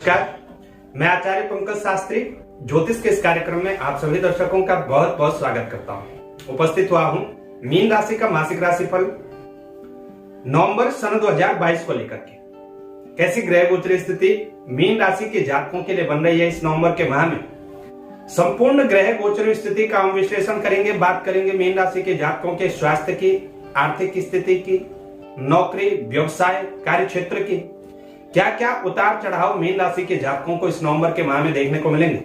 नमस्कार, मैं आचार्य पंकज शास्त्री ज्योतिष के इस कार्यक्रम में आप सभी दर्शकों का बहुत बहुत स्वागत करता हूं। उपस्थित हुआ हूं मीन राशि का मासिक राशिफल नवंबर सन 2022 को लेकर के। कैसी ग्रह गोचर स्थिति मीन राशि के जातकों के लिए बन रही है इस नवंबर के माह में, संपूर्ण ग्रह गोचर स्थिति का हम विश्लेषण करेंगे। बात करेंगे मीन राशि के जातकों के स्वास्थ्य की, आर्थिक स्थिति की, नौकरी, व्यवसाय, कार्य क्षेत्र की, क्या क्या उतार चढ़ाव मीन राशि के जातकों को इस नवंबर के माह में देखने को मिलेंगे।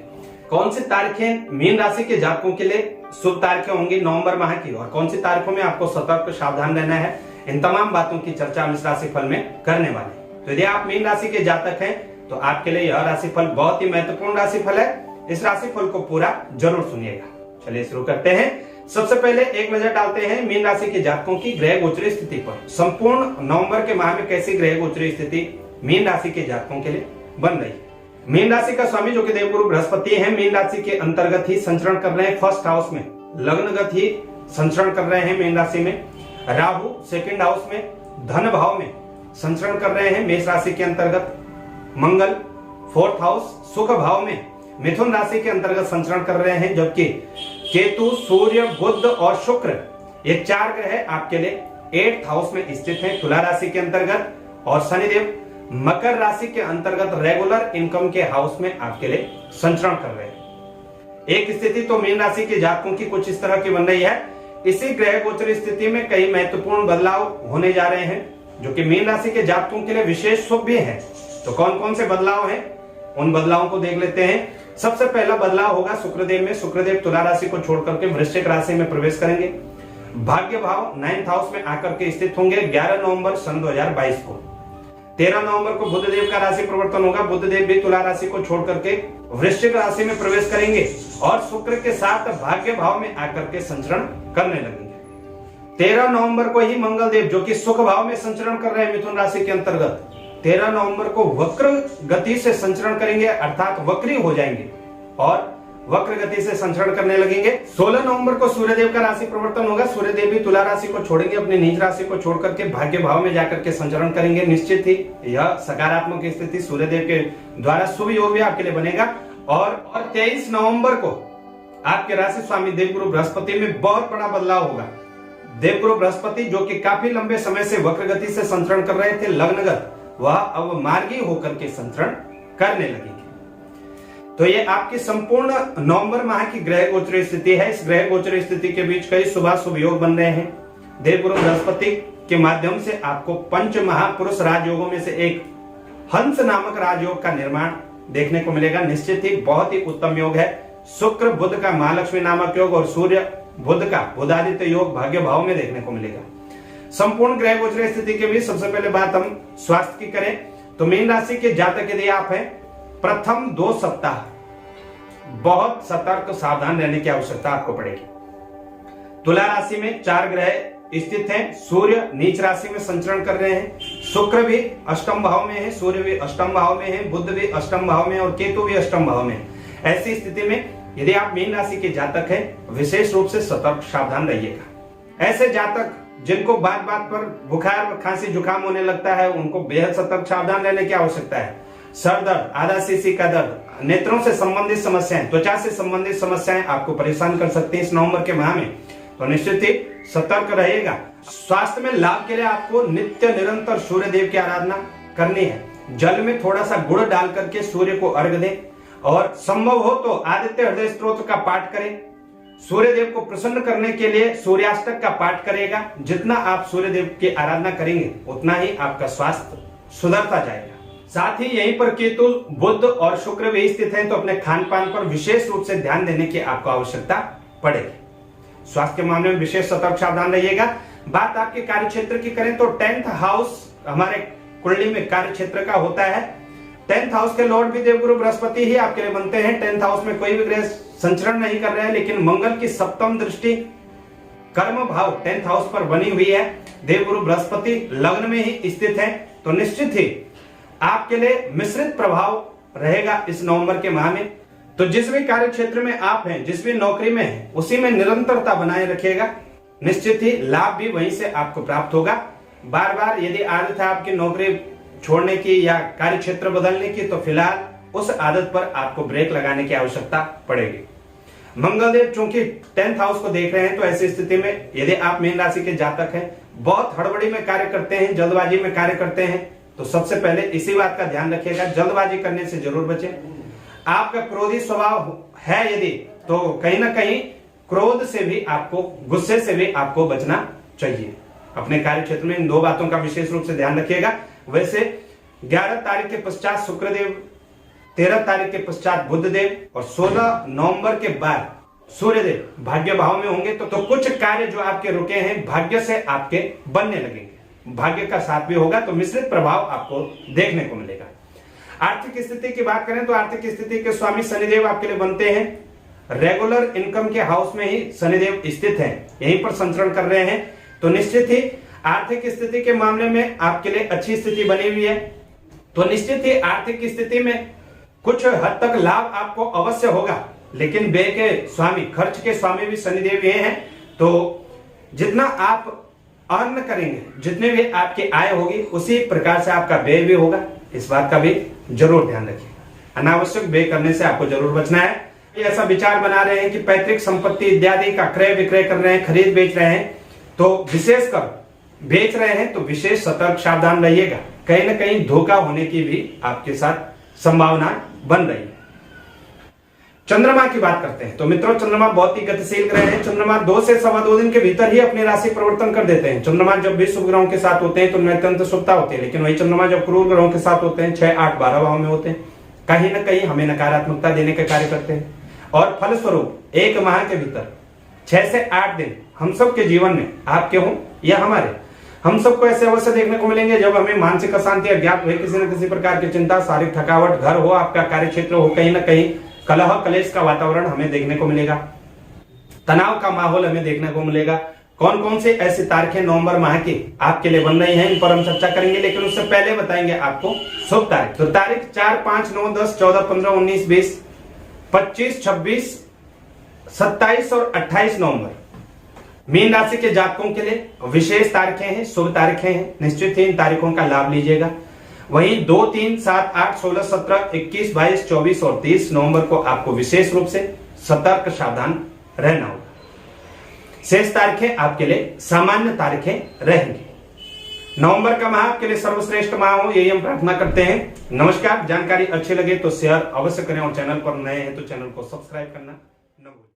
कौन सी तारीखें मीन राशि के जातकों के लिए शुभ तारीखें होंगी नवंबर माह की, और कौन सी तारीखों में आपको सतर्क सावधान रहना है, इन तमाम बातों की चर्चा हम इस राशिफल में करने वाले हैं। तो यदि आप मीन राशि के जातक हैं तो आपके लिए यह राशिफल बहुत ही महत्वपूर्ण राशिफल है। इस राशिफल को पूरा जरूर सुनिएगा। चलिए शुरू करते हैं। सबसे पहले एक नजर डालते हैं मीन राशि के जातकों की ग्रह गोचर स्थिति पर। संपूर्ण नवंबर के माह में कैसी ग्रह गोचर स्थिति मीन राशि के जातकों के लिए बन रही है। मीन राशि का स्वामी जो कि देवगुरु बृहस्पति हैं, मीन राशि के अंतर्गत ही संचरण कर रहे हैं फर्स्ट हाउस में, लग्नगत ही संचरण कर रहे हैं मीन राशि में। राहु सेकंड हाउस में धन भाव में संचरण कर रहे हैं मेष राशि के अंतर्गत। मंगल फोर्थ हाउस सुख भाव में मिथुन राशि के अंतर्गत संचरण कर रहे हैं, जबकि केतु, सूर्य, बुध और शुक्र ये चार ग्रह आपके लिए 8th हाउस में स्थित हैं तुला राशि के अंतर्गत, और शनिदेव मकर राशि के अंतर्गत रेगुलर इनकम के हाउस में आपके लिए संचरण कर रहे हैं। एक स्थिति तो मीन राशि के जातकों की कुछ इस तरह की बन रही है। इसी ग्रह गोचर स्थिति में कई महत्वपूर्ण बदलाव होने जा रहे हैं जो कि मीन राशि के जातकों के लिए विशेष शुभ भी है। तो कौन कौन से बदलाव हैं, उन बदलावों को देख लेते हैं। सबसे पहला बदलाव होगा शुक्रदेव में। शुक्रदेव तुला राशि को छोड़ करके वृश्चिक राशि में प्रवेश करेंगे। भाग्य भाव 9th हाउस में आकर के स्थित होंगे 11 नवंबर सन 2022 को। 13 नवंबर को बुधदेव का राशि परिवर्तन होगा। बुधदेव भी तुला राशि को छोड़ करके वृश्चिक राशि में प्रवेश करेंगे और शुक्र के साथ भाग्य भाव में आकर के संचरण करने लगेंगे। 13 नवंबर को ही मंगल देव जो कि सुख भाव में संचरण कर रहे हैं मिथुन राशि के अंतर्गत, 13 नवंबर को वक्र गति से संचरण करेंगे, अर्थात वक्री हो जाएंगे और वक्र गति से संचरण करने लगेंगे। 16 नवंबर को सूर्यदेव का राशि परिवर्तन होगा। सूर्यदेव भी तुला राशि को छोड़ेंगे, अपनी नीच राशि को छोड़ करके भाग्य भाव में जाकर के संचरण करेंगे। निश्चित ही यह सकारात्मक स्थिति सूर्यदेव के द्वारा शुभ योग भी आपके लिए बनेगा। और 23 नवंबर को आपके राशि स्वामी देवगुरु बृहस्पति में बहुत बड़ा बदलाव होगा। देवगुरु बृहस्पति जो कि काफी लंबे समय से वक्र गति से संचरण कर रहे थे लग्नगत, वह अब मार्गी होकर के संचरण करने लगेंगे। तो ये आपकी संपूर्ण नवंबर माह की ग्रह गोचर स्थिति है। इस ग्रह गोचर स्थिति के बीच कई शुभ योग बन रहे हैं। देवगुरु बृहस्पति के माध्यम से आपको पंच महापुरुष राजयोगों में से एक हंस नामक राजयोग का निर्माण देखने को मिलेगा। निश्चित ही बहुत ही उत्तम योग है। शुक्र बुध का महालक्ष्मी नामक योग और सूर्य बुध का बुधादित्य योग भाग्य भाव में देखने को मिलेगा। संपूर्ण ग्रह गोचर स्थिति के बीच सबसे पहले बात हम स्वास्थ्य की करें तो मीन राशि के जातक यदि आप हैं, प्रथम 2 सप्ताह बहुत सतर्क सावधान रहने की आवश्यकता आपको पड़ेगी। तुला राशि में 4 ग्रह स्थित हैं। सूर्य नीच राशि में संचरण कर रहे हैं, शुक्र भी अष्टम भाव में है, सूर्य भी अष्टम भाव में है, बुध भी अष्टम भाव में और केतु भी अष्टम भाव में है। ऐसी स्थिति में यदि आप मीन राशि के जातक हैं, विशेष रूप से सतर्क सावधान रहिएगा। ऐसे जातक जिनको बात बात पर बुखार, खांसी, जुकाम होने लगता है, उनको बेहद सतर्क सावधान रहने की आवश्यकता है। सर दर्द, आधा सीसी का दर्द, नेत्रों से संबंधित समस्याएं, त्वचा से संबंधित समस्याएं आपको परेशान कर सकती हैं इस नवंबर के माह में, तो निश्चित ही सतर्क रहिएगा। स्वास्थ्य में लाभ के लिए आपको नित्य निरंतर सूर्य देव की आराधना करनी है। जल में थोड़ा सा गुड़ डाल करके सूर्य को अर्घ दें और संभव हो तो आदित्य हृदय स्तोत्र का पाठ करें। सूर्य देव को प्रसन्न करने के लिए सूर्याष्टक का पाठ करेगा। जितना आप सूर्य देव की आराधना करेंगे उतना ही आपका स्वास्थ्य सुधरता जाएगा। साथ ही यहीं पर केतु, बुध और शुक्र भी स्थित हैं, तो अपने खान पान पर विशेष रूप से ध्यान देने की आपको आवश्यकता पड़ेगी। स्वास्थ्य के मामले में विशेष सतर्क सावधान रहिएगा। बात आपके कार्य क्षेत्र की करें तो 10th हाउस हमारे कुंडली में कार्य क्षेत्र का होता है। 10th हाउस के लॉर्ड भी देवगुरु बृहस्पति ही आपके लिए बनते हैं। 10th हाउस में कोई भी ग्रह संचरण नहीं कर रहे हैं, लेकिन मंगल की सप्तम दृष्टि कर्म भाव 10th हाउस पर बनी हुई है। देवगुरु बृहस्पति लग्न में ही स्थित है, तो निश्चित ही आपके लिए मिश्रित प्रभाव रहेगा इस नवंबर के माह में। तो जिस भी कार्य क्षेत्र में आप हैं, जिस भी नौकरी में हैं, उसी में निरंतरता बनाए रखिएगा। निश्चित ही लाभ भी वहीं से आपको प्राप्त होगा। बार बार यदि आदत है आपकी नौकरी छोड़ने की या कार्य क्षेत्र बदलने की, तो फिलहाल उस आदत पर आपको ब्रेक लगाने की आवश्यकता पड़ेगी। मंगलदेव चूंकि 10th हाउस को देख रहे हैं, तो ऐसी स्थिति में यदि आप मीन राशि के जातक हैं, बहुत हड़बड़ी में कार्य करते हैं, जल्दबाजी में कार्य करते हैं, तो सबसे पहले इसी बात का ध्यान रखिएगा, जल्दबाजी करने से जरूर बचें। आपका क्रोधी स्वभाव है यदि, तो कहीं ना कहीं क्रोध से भी आपको, गुस्से से भी आपको बचना चाहिए। अपने कार्य क्षेत्र में इन दो बातों का विशेष रूप से ध्यान रखिएगा। वैसे 11 तारीख के पश्चात शुक्रदेव, 13 तारीख के पश्चात बुधदेव और 16 नवंबर के बाद सूर्यदेव भाग्य भाव में होंगे, तो कुछ कार्य जो आपके रुके हैं भाग्य से आपके बनने लगेंगे। भाग्य का साथ भी होगा, तो मिश्रित प्रभाव आपको देखने को मिलेगा। आर्थिक स्थिति की बात करें तो आर्थिक स्थिति के स्वामी शनिदेव आपके लिए बनते हैं। रेगुलर इनकम के हाउस में ही शनिदेव स्थित हैं, यहीं पर संचरण कर रहे हैं, तो निश्चित ही आर्थिक स्थिति के मामले में आपके लिए अच्छी स्थिति बनी हुई है। तो निश्चित ही आर्थिक स्थिति में कुछ हद तक लाभ आपको अवश्य होगा, लेकिन व्यय के स्वामी, खर्च के स्वामी भी शनिदेव ये हैं, तो जितना आप अर्न करेंगे, जितने भी आपकी आय होगी, उसी प्रकार से आपका व्यय भी होगा। इस बात का भी जरूर ध्यान रखिए। अनावश्यक व्यय करने से आपको जरूर बचना है। ऐसा विचार बना रहे हैं कि पैतृक संपत्ति इत्यादि का क्रय विक्रय कर रहे हैं, खरीद बेच रहे हैं, तो विशेषकर बेच रहे हैं तो विशेष सतर्क सावधान रहिएगा। कहीं ना कहीं धोखा होने की भी आपके साथ संभावना बन रही है। चंद्रमा की बात करते हैं तो मित्रों, चंद्रमा बहुत ही गतिशील ग्रह है। चंद्रमा 2 से सवा 2 दिन के भीतर ही अपनी राशि परिवर्तन कर देते हैं। चंद्रमा जब भी शुभ ग्रहों के साथ होते हैं तो उनमें अत्यंत शुभता होती है, लेकिन वही चंद्रमा जब क्रूर ग्रहों के साथ होते हैं, 6, 8, 12 भाव में होते हैं, कहीं ना कहीं हमें नकारात्मकता देने का कार्य करते हैं। और फलस्वरूप 1 माह के भीतर 6 से 8 दिन हम सब के जीवन में, आपके हों या हमारे, हम सबको ऐसे अवसर देखने को मिलेंगे जब हमें मानसिक अशांति, अज्ञात हुए, किसी न किसी प्रकार की चिंता, शारीरिक थकावट, घर हो, आपका कार्य क्षेत्र हो, कहीं ना कहीं कलह कलेश का वातावरण हमें देखने को मिलेगा, तनाव का माहौल हमें देखने को मिलेगा। कौन कौन से ऐसी तारीखें नवंबर माह की आपके लिए बन रही हैं, इन पर हम चर्चा करेंगे, लेकिन उससे पहले बताएंगे आपको शुभ तारीख। तो तारीख 4, 5, 9, 10, 14, 15, 19, 20, 25, 26, 27 और 28 नवंबर मीन राशि के जातकों के लिए विशेष तारीखें हैं, शुभ तारीखें हैं। निश्चित ही इन तारीखों का लाभ लीजिएगा। वहीं 2, 3, 7, 8, 16, 17, 21, 22, 24 और 30 नवंबर को आपको विशेष रूप से सतर्क सावधान रहना होगा। शेष तारीखें आपके लिए सामान्य तारीखें रहेंगी। नवंबर का माह आपके लिए सर्वश्रेष्ठ माह हो, यही हम प्रार्थना करते हैं। नमस्कार। जानकारी अच्छी लगे तो शेयर अवश्य करें और चैनल पर नए हैं तो चैनल को सब्सक्राइब करना